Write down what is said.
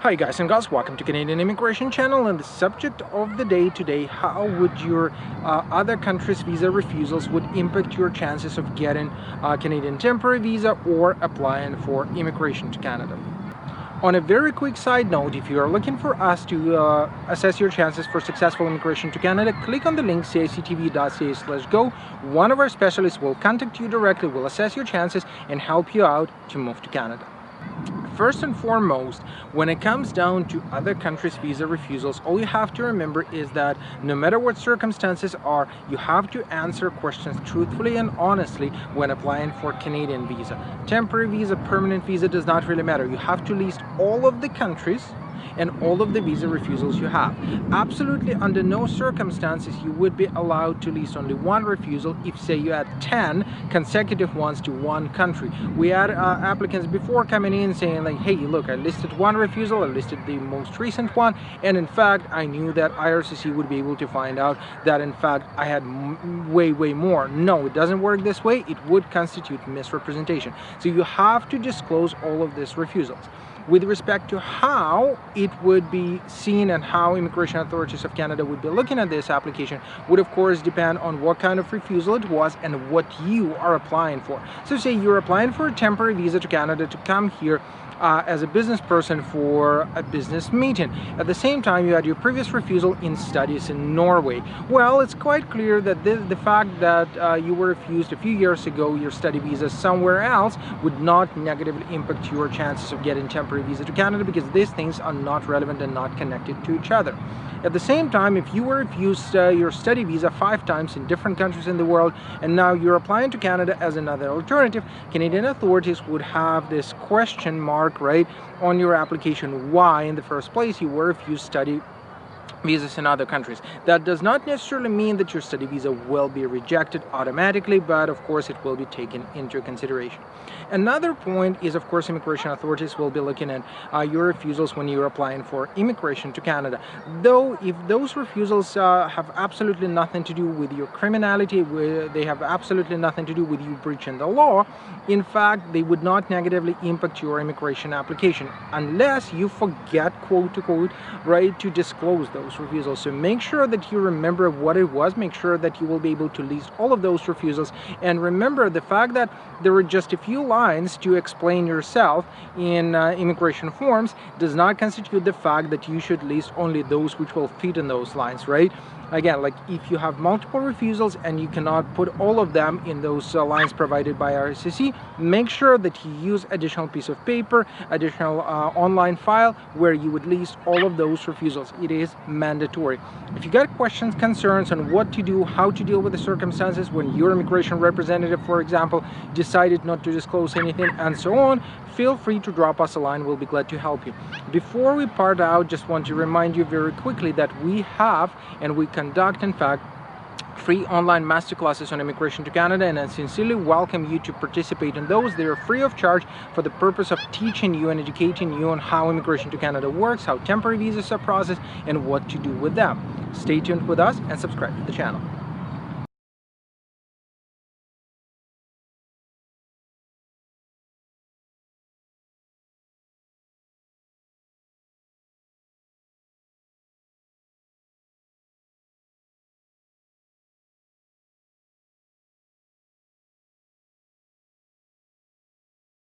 Hi guys and gals, welcome to Canadian Immigration Channel, and the subject of the day today: how would your other countries' visa refusals would impact your chances of getting a Canadian temporary visa or applying for immigration to Canada. On a very quick side note, if you are looking for us to assess your chances for successful immigration to Canada, click on the link cictv.ca/go. One of our specialists will contact you directly, will assess your chances and help you out to move to Canada. First and foremost, when it comes down to other countries' visa refusals, all you have to remember is that no matter what circumstances are, you have to answer questions truthfully and honestly when applying for Canadian visa. Temporary visa, permanent visa, does not really matter. You have to list all of the countries and all of the visa refusals you have. Absolutely under no circumstances you would be allowed to list only one refusal if, say, you had 10 consecutive ones to one country. We had applicants before coming in saying like, hey, look, I listed one refusal, I listed the most recent one, and in fact I knew that IRCC would be able to find out that in fact I had way more. No, it doesn't work this way. It would constitute misrepresentation. So you have to disclose all of these refusals. With respect to how it would be seen and how immigration authorities of Canada would be looking at this application would of course depend on what kind of refusal it was and what you are applying for. So say you're applying for a temporary visa to Canada to come here as a business person for a business meeting. At the same time, you had your previous refusal in studies in Norway. Well, it's quite clear that the fact that you were refused a few years ago your study visa somewhere else would not negatively impact your chances of getting temporary visa to Canada, because these things are not relevant and not connected to each other. At the same time, if you were refused your study visa 5 times in different countries in the world and now you're applying to Canada as another alternative, Canadian authorities would have this question mark right on your application why in the first place you were refused study visas in other countries. That does not necessarily mean that your study visa will be rejected automatically, but of course it will be taken into consideration. Another point is, of course, immigration authorities will be looking at your refusals when you're applying for immigration to Canada. Though if those refusals have absolutely nothing to do with your criminality, they have absolutely nothing to do with you breaching the law, in fact they would not negatively impact your immigration application unless you forget, quote unquote, right, to disclose those refusals. So make sure that you remember what it was, make sure that you will be able to list all of those refusals, and remember the fact that there are just a few lines to explain yourself in immigration forms does not constitute the fact that you should list only those which will fit in those lines, right? Again, like if you have multiple refusals and you cannot put all of them in those lines provided by RCC, make sure that you use additional piece of paper, additional online file where you would list all of those refusals. It is mandatory. If you got questions, concerns on what to do, how to deal with the circumstances when your immigration representative, for example, decided not to disclose anything and so on, feel free to drop us a line. We'll be glad to help you. Before we part out, just want to remind you very quickly that we have and we conduct, in fact, free online masterclasses on immigration to Canada, and I sincerely welcome you to participate in those. They are free of charge for the purpose of teaching you and educating you on how immigration to Canada works, how temporary visas are processed, and what to do with them. Stay tuned with us and subscribe to the channel.